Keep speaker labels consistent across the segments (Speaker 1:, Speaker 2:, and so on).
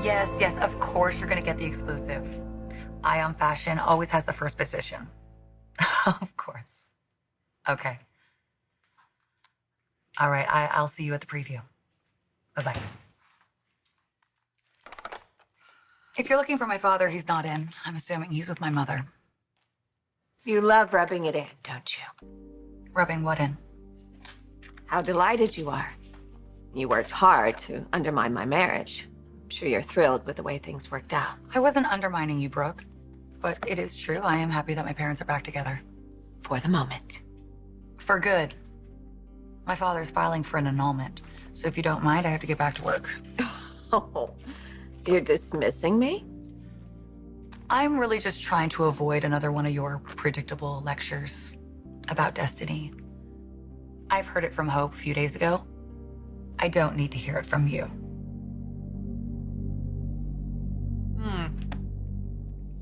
Speaker 1: Yes, of course you're gonna get the exclusive. Eye on Fashion always has the first position. Of course. Okay. All right, I'll see you at the preview. Bye-bye. If you're looking for my father, he's not in. I'm assuming he's with my mother.
Speaker 2: You love rubbing it in, don't you?
Speaker 1: Rubbing what in?
Speaker 2: How delighted you are. You worked hard to undermine my marriage. I'm sure you're thrilled with the way things worked out.
Speaker 1: I wasn't undermining you, Brooke. But it is true, I am happy that my parents are back together.
Speaker 2: For the moment.
Speaker 1: For good. My father's filing for an annulment. So if you don't mind, I have to get back to work.
Speaker 2: Oh, you're dismissing me?
Speaker 1: I'm really just trying to avoid another one of your predictable lectures about destiny. I've heard it from Hope a few days ago. I don't need to hear it from you.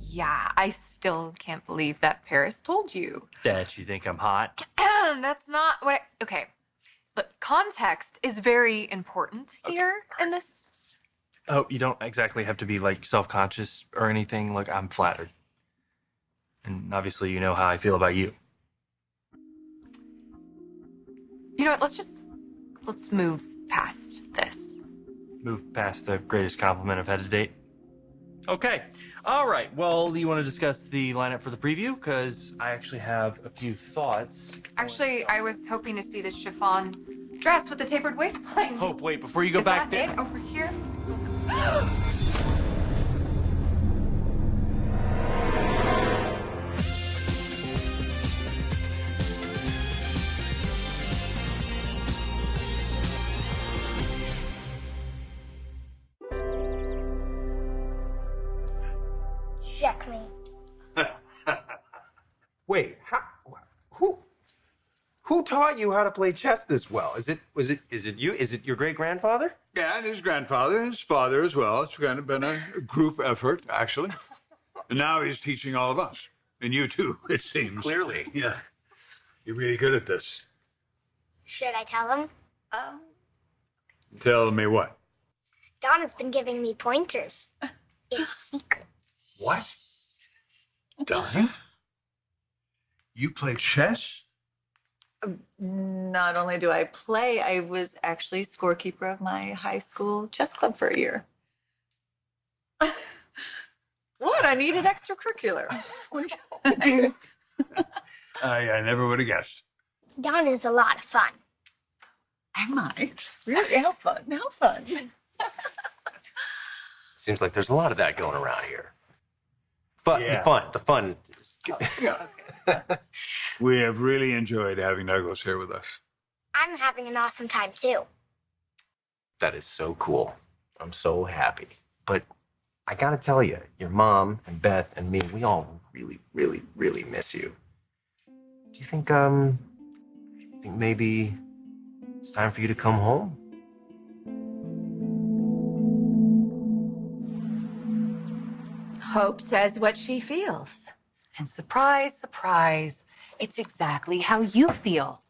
Speaker 3: Yeah, I still can't believe that Paris told you.
Speaker 4: That you think I'm hot?
Speaker 3: That's not what okay. Look, context is very important here in this.
Speaker 4: Oh, you don't exactly have to be, like, self-conscious or anything. Like, I'm flattered. And obviously you know how I feel about you.
Speaker 3: You know what, let's move past this.
Speaker 4: Move past the greatest compliment I've had to date. Okay. All right. Well, do you want to discuss the lineup for the preview? Because I actually have a few thoughts.
Speaker 3: Actually, I was hoping to see this chiffon dress with the tapered waistline.
Speaker 4: Hope, wait, before you go back there.
Speaker 3: Is that it over here?
Speaker 5: Checkmate.
Speaker 6: Wait, who taught you how to play chess this well? Is it you? Is it your great-grandfather?
Speaker 7: Yeah, and his grandfather, his father as well. It's kind of been a group effort, actually. And now he's teaching all of us. And you too, it seems.
Speaker 6: Clearly.
Speaker 7: Yeah. You're really good at this.
Speaker 5: Should I tell him?
Speaker 7: Tell me what?
Speaker 5: Donna's been giving me pointers. It's secret.
Speaker 7: What? Donna? You play chess?
Speaker 3: Not only do I play, I was actually scorekeeper of my high school chess club for a year. What? I needed extracurricular.
Speaker 7: I never would have guessed.
Speaker 5: Donna's a lot of fun.
Speaker 3: Am I? Really? How fun. How fun.
Speaker 6: Seems like there's a lot of that going around here. Fun,
Speaker 7: Yeah.
Speaker 6: the fun.
Speaker 7: We have really enjoyed having Douglas here with us.
Speaker 5: I'm having an awesome time too.
Speaker 6: That is so cool. I'm so happy. But I gotta tell you, your mom and Beth and me, we all really, really, really miss you. Do you think maybe it's time for you to come home?
Speaker 2: Hope says what she feels.
Speaker 1: And surprise, surprise, it's exactly how you feel.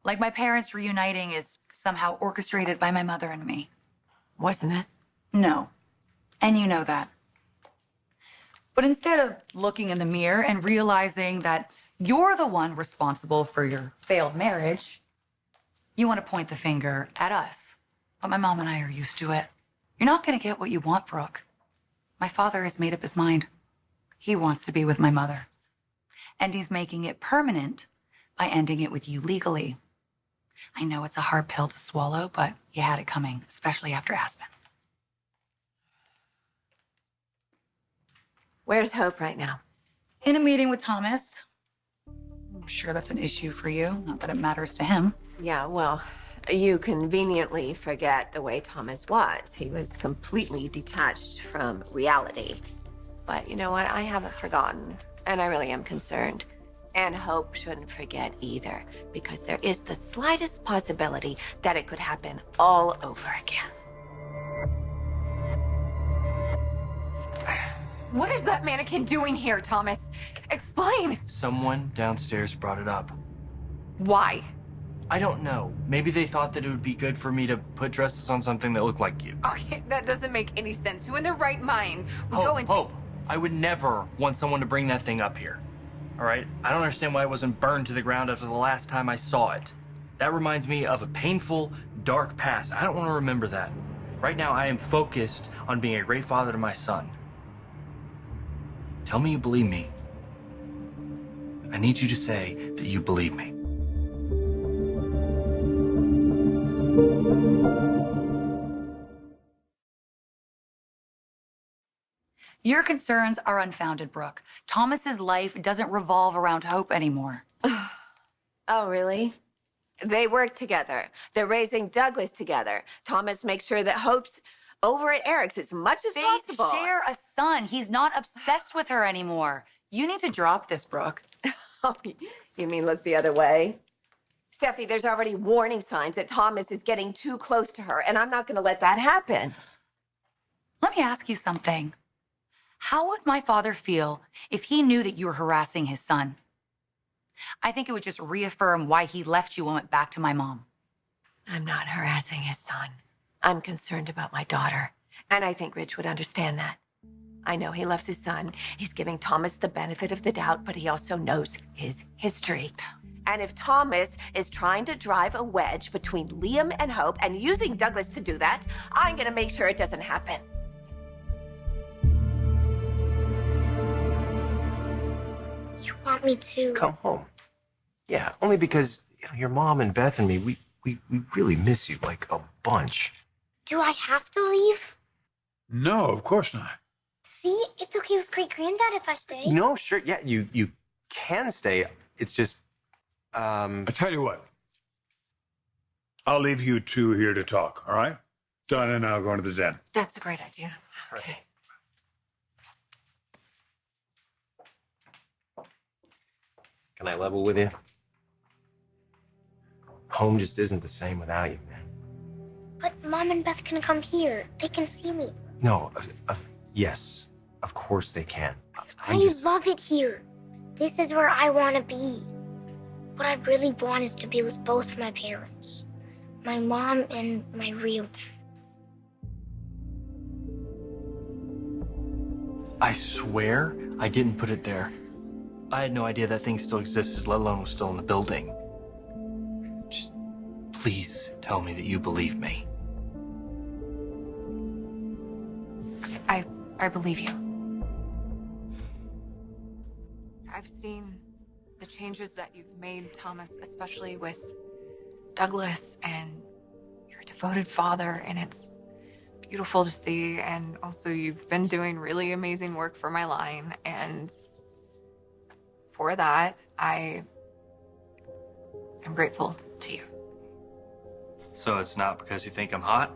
Speaker 1: Like my parents reuniting is somehow orchestrated by my mother and me.
Speaker 2: Wasn't it?
Speaker 1: No. And you know that. But instead of looking in the mirror and realizing that you're the one responsible for your failed marriage, you want to point the finger at us. But my mom and I are used to it. You're not going to get what you want, Brooke. My father has made up his mind. He wants to be with my mother. And he's making it permanent by ending it with you legally. I know it's a hard pill to swallow, but you had it coming, especially after Aspen.
Speaker 2: Where's Hope right now?
Speaker 1: In a meeting with Thomas. I'm sure that's an issue for you, not that it matters to him.
Speaker 2: Yeah, well, you conveniently forget the way Thomas was. He was completely detached from reality. But you know what? I haven't forgotten, and I really am concerned. And Hope shouldn't forget either, because there is the slightest possibility that it could happen all over again.
Speaker 3: What is that mannequin doing here, Thomas? Explain.
Speaker 4: Someone downstairs brought it up.
Speaker 3: Why?
Speaker 4: I don't know. Maybe they thought that it would be good for me to put dresses on something that looked like you.
Speaker 3: Okay, that doesn't make any sense. Who in their right mind would go
Speaker 4: Hope,
Speaker 3: into...
Speaker 4: Hope, I would never want someone to bring that thing up here. All right? I don't understand why it wasn't burned to the ground after the last time I saw it. That reminds me of a painful, dark past. I don't want to remember that. Right now, I am focused on being a great father to my son. Tell me you believe me. I need you to say that you believe me.
Speaker 1: Your concerns are unfounded, Brooke. Thomas's life doesn't revolve around Hope anymore.
Speaker 2: Oh, really? They work together. They're raising Douglas together. Thomas makes sure that Hope's over at Eric's as much as
Speaker 1: They
Speaker 2: possible.
Speaker 1: share a son. He's not obsessed with her anymore. You need to drop this, Brooke.
Speaker 2: Oh, you mean look the other way? Steffi, there's already warning signs that Thomas is getting too close to her, and I'm not going to let that happen.
Speaker 1: Let me ask you something. How would my father feel if he knew that you were harassing his son? I think it would just reaffirm why he left you and went back to my mom.
Speaker 2: I'm not harassing his son. I'm concerned about my daughter, and I think Rich would understand that. I know he loves his son. He's giving Thomas the benefit of the doubt, but he also knows his history. And if Thomas is trying to drive a wedge between Liam and Hope and using Douglas to do that, I'm going to make sure it doesn't happen.
Speaker 5: You want me to?
Speaker 6: Come home. Yeah, only because your mom and Beth and me, we really miss you like a bunch.
Speaker 5: Do I have to leave?
Speaker 7: No, of course not.
Speaker 5: See, it's okay with great granddad if I stay.
Speaker 6: No, sure, yeah, you can stay. It's just,
Speaker 7: I tell you what. I'll leave you two here to talk, all right? Donna and I'll go into the den.
Speaker 3: That's a great idea. Okay.
Speaker 6: Can I level with you? Home just isn't the same without you, man.
Speaker 5: But Mom and Beth can come here. They can see me.
Speaker 6: No, yes, of course they can.
Speaker 5: I love it here. This is where I want to be. What I really want is to be with both my parents. My mom and my real dad.
Speaker 4: I swear I didn't put it there. I had no idea that thing still existed, let alone was still in the building. Just please tell me that you believe me.
Speaker 3: I believe you. I've seen the changes that you've made, Thomas, especially with Douglas and your devoted father, and it's beautiful to see. And also, you've been doing really amazing work for my line, and for that, I'm grateful to you.
Speaker 4: So it's not because you think I'm hot?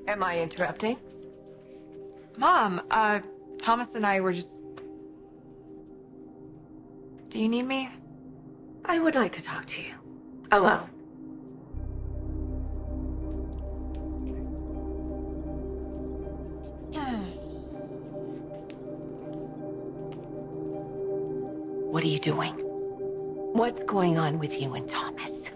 Speaker 2: Am I interrupting?
Speaker 3: Mom, Thomas and I were just... Do you need me?
Speaker 2: I would like to talk to you. Alone. What are you doing? What's going on with you and Thomas?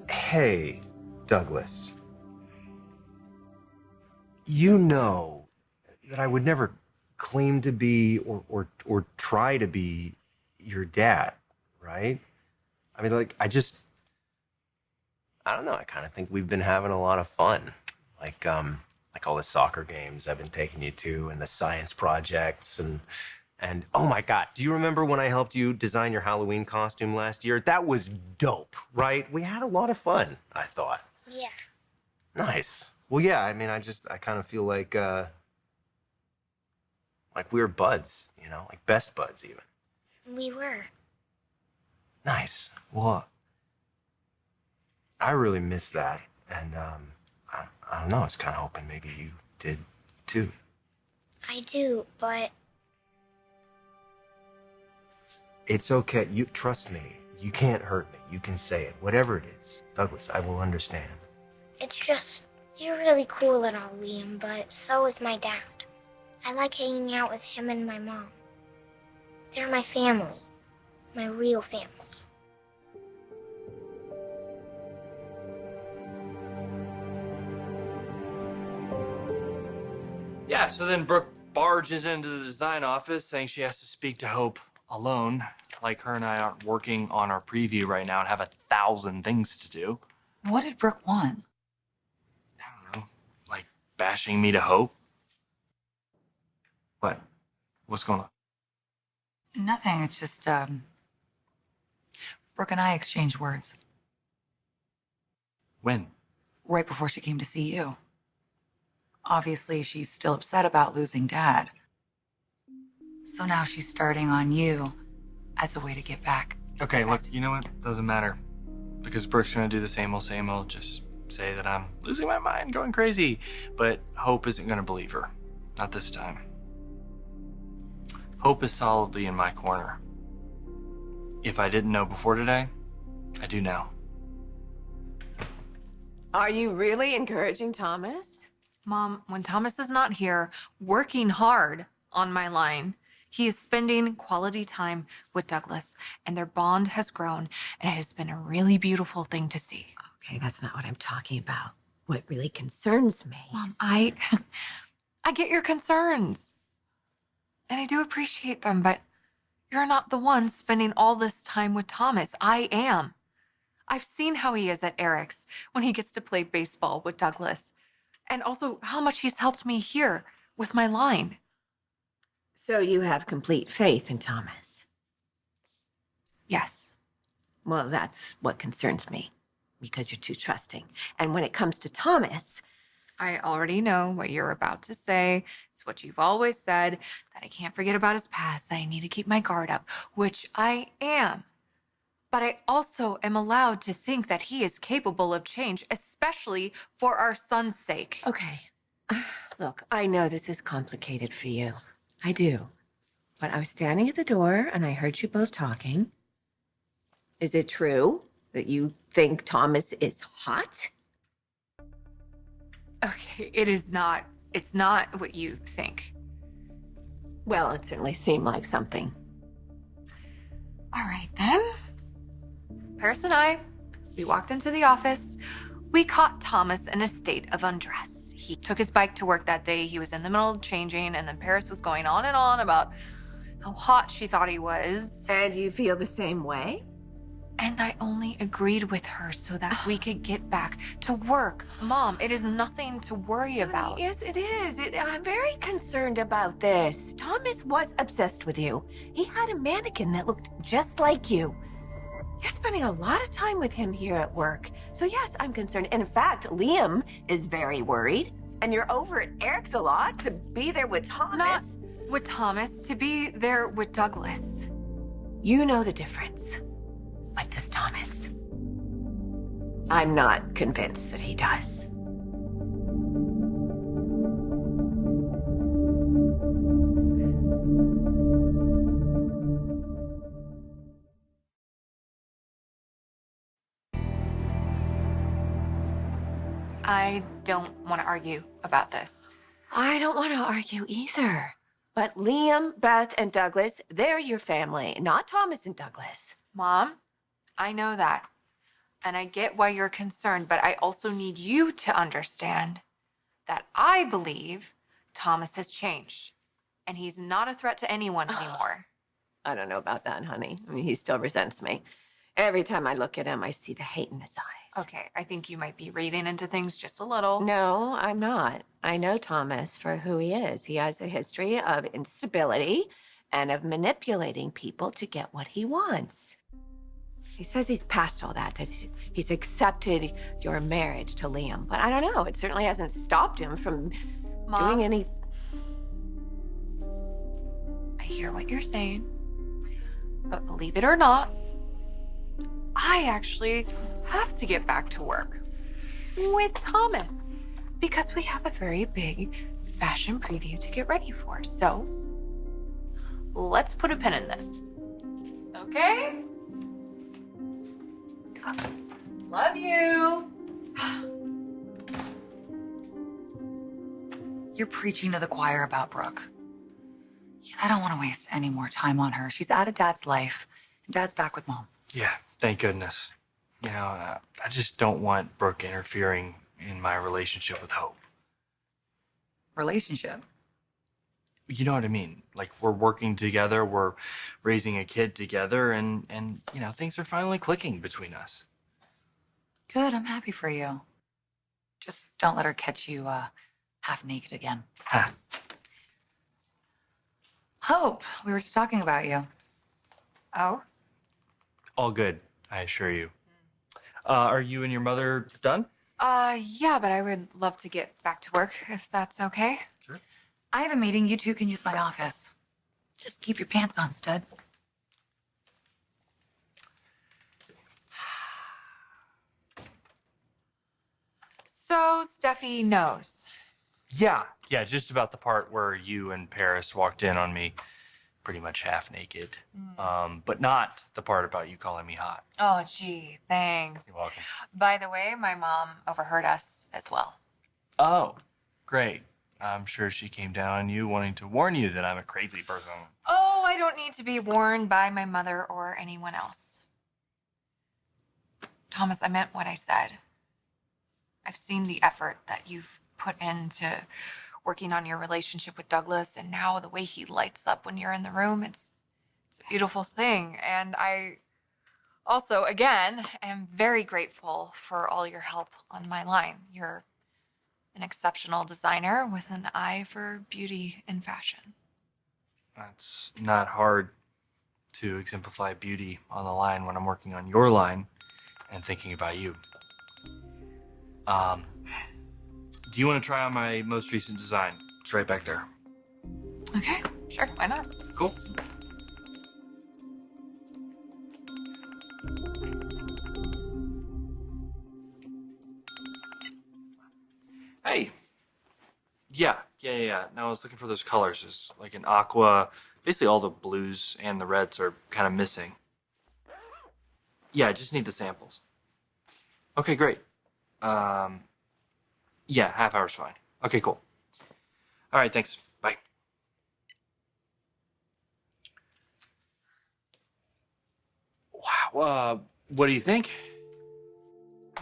Speaker 6: Hey, Douglas. You know that I would never claim to be or try to be your dad, right? I mean, like, I don't know. I kind of think we've been having a lot of fun. Like all the soccer games I've been taking you to and the science projects and oh my God, do you remember when I helped you design your Halloween costume last year? That was dope, right? We had a lot of fun, I thought.
Speaker 5: Yeah.
Speaker 6: Nice. Well, yeah, I mean, I kind of feel like we were buds, like best buds even.
Speaker 5: We were.
Speaker 6: Nice. Well, I really miss that. And I don't know, I was kind of hoping maybe you did too.
Speaker 5: I do, but...
Speaker 6: It's okay. You trust me. You can't hurt me. You can say it. Whatever it is. Douglas, I will understand.
Speaker 5: It's just, you're really cool and all, Liam, but so is my dad. I like hanging out with him and my mom. They're my family. My real family.
Speaker 4: Yeah, so then Brooke barges into the design office saying she has to speak to Hope alone. Like her and I aren't working on our preview right now and have 1,000 things to do.
Speaker 1: What did Brooke want?
Speaker 4: I don't know, like bashing me to Hope? What? What's going on?
Speaker 1: Nothing. It's just, Brooke and I exchanged words
Speaker 4: When?
Speaker 1: right before she came to see you. Obviously, she's still upset about losing Dad. So now she's starting on you as a way to get back.
Speaker 4: Okay, look, you know what? Doesn't matter. Because Brooke's gonna do the same old, just say that I'm losing my mind, going crazy. But Hope isn't gonna believe her. Not this time. Hope is solidly in my corner. If I didn't know before today, I do now.
Speaker 2: Are you really encouraging Thomas?
Speaker 3: Mom, when Thomas is not here, working hard on my line, he is spending quality time with Douglas, and their bond has grown, and it has been a really beautiful thing to see.
Speaker 2: Okay, that's not what I'm talking about. What really concerns me
Speaker 3: Mom,
Speaker 2: is...
Speaker 3: I get your concerns, and I do appreciate them, but you're not the one spending all this time with Thomas. I am. I've seen how he is at Eric's when he gets to play baseball with Douglas, and also how much he's helped me here with my line.
Speaker 2: So you have complete faith in Thomas?
Speaker 3: Yes.
Speaker 2: Well, that's what concerns me, because you're too trusting. And when it comes to Thomas...
Speaker 3: I already know what you're about to say. It's what you've always said, that I can't forget about his past, that I need to keep my guard up, which I am. But I also am allowed to think that he is capable of change, especially for our son's sake.
Speaker 2: Okay. Look, I know this is complicated for you. I do. But I was standing at the door and I heard you both talking. Is it true that you think Thomas is hot?
Speaker 3: Okay, it's not what you think.
Speaker 2: Well, it certainly seemed like something.
Speaker 3: All right, then. Paris and I, we walked into the office. We caught Thomas in a state of undress. He took his bike to work that day. He was in the middle of changing, and then Paris was going on and on about how hot she thought he was.
Speaker 2: And you feel the same way?
Speaker 3: And I only agreed with her so that we could get back to work. Mom, it is nothing to worry about.
Speaker 2: Yes, it is. I'm very concerned about this. Thomas was obsessed with you. He had a mannequin that looked just like you. You're spending a lot of time with him here at work. So yes, I'm concerned. And in fact, Liam is very worried. And you're over at Eric's a lot to be there with Thomas.
Speaker 3: Not with Thomas, to be there with Douglas.
Speaker 2: You know the difference. But does Thomas? I'm not convinced that he does.
Speaker 3: I don't want to argue about this.
Speaker 2: I don't want to argue either. But Liam, Beth, and Douglas, they're your family, not Thomas and Douglas.
Speaker 3: Mom, I know that. And I get why you're concerned, but I also need you to understand that I believe Thomas has changed. And he's not a threat to anyone anymore.
Speaker 2: I don't know about that, honey. I mean, he still resents me. Every time I look at him, I see the hate in his eyes.
Speaker 3: Okay, I think you might be reading into things just a little.
Speaker 2: No, I'm not. I know Thomas for who he is. He has a history of instability and of manipulating people to get what he wants. He says he's past all that he's accepted your marriage to Liam. But I don't know. It certainly hasn't stopped him from doing any...
Speaker 3: I hear what you're saying. But believe it or not, I actually have to get back to work with Thomas because we have a very big fashion preview to get ready for. So let's put a pin in this. Okay? Love you.
Speaker 1: You're preaching to the choir about Brooke. I don't want to waste any more time on her. She's out of Dad's life, and Dad's back with Mom.
Speaker 4: Yeah, thank goodness. You know, I just don't want Brooke interfering in my relationship with Hope.
Speaker 1: Relationship?
Speaker 4: You know what I mean? Like, we're working together, we're raising a kid together, and you know, things are finally clicking between us.
Speaker 1: Good, I'm happy for you. Just don't let her catch you half naked again.
Speaker 4: Ha.
Speaker 1: Hope, we were just talking about you.
Speaker 3: Oh?
Speaker 4: All good, I assure you. Are you and your mother done?
Speaker 3: Yeah, but I would love to get back to work if that's okay.
Speaker 4: Sure.
Speaker 1: I have a meeting. You two can use my office. Just keep your pants on, stud.
Speaker 3: So Steffi knows.
Speaker 4: Yeah, just about the part where you and Paris walked in on me pretty much half naked. But not the part about you calling me hot.
Speaker 3: Oh, gee, thanks.
Speaker 4: You're welcome.
Speaker 3: By the way, my mom overheard us as well.
Speaker 4: Oh, great. I'm sure she came down on you wanting to warn you that I'm a crazy person.
Speaker 3: Oh, I don't need to be warned by my mother or anyone else. Thomas, I meant what I said. I've seen the effort that you've put into working on your relationship with Douglas, and now the way he lights up when you're in the room, it's a beautiful thing. And I also, again, am very grateful for all your help on my line. You're an exceptional designer with an eye for beauty and fashion.
Speaker 4: It's not hard to exemplify beauty on the line when I'm working on your line and thinking about you. Do you want to try on my most recent design? It's right back there.
Speaker 3: Okay, sure, why not?
Speaker 4: Cool. Hey. Yeah. No, I was looking for those colors. There's like an aqua. Basically, all the blues and the reds are kind of missing. Yeah, I just need the samples. Okay, great. Yeah, half hour's fine. Okay, cool. All right, thanks. Bye. Wow. What do you think?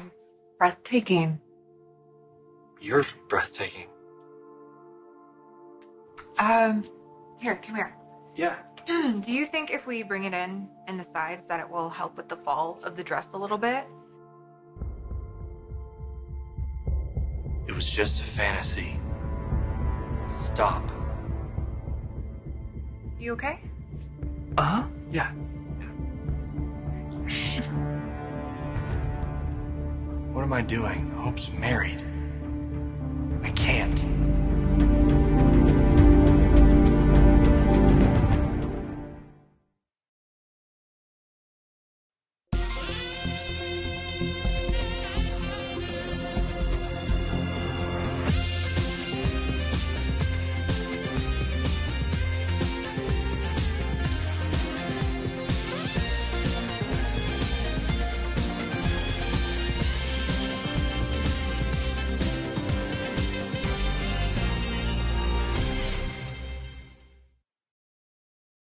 Speaker 3: It's breathtaking.
Speaker 4: You're breathtaking.
Speaker 3: Here, come here.
Speaker 4: Yeah.
Speaker 3: Do you think if we bring it in the sides that it will help with the fall of the dress a little bit?
Speaker 4: It was just a fantasy. Stop.
Speaker 3: You okay?
Speaker 4: Uh-huh. Yeah. What am I doing? Hope's married.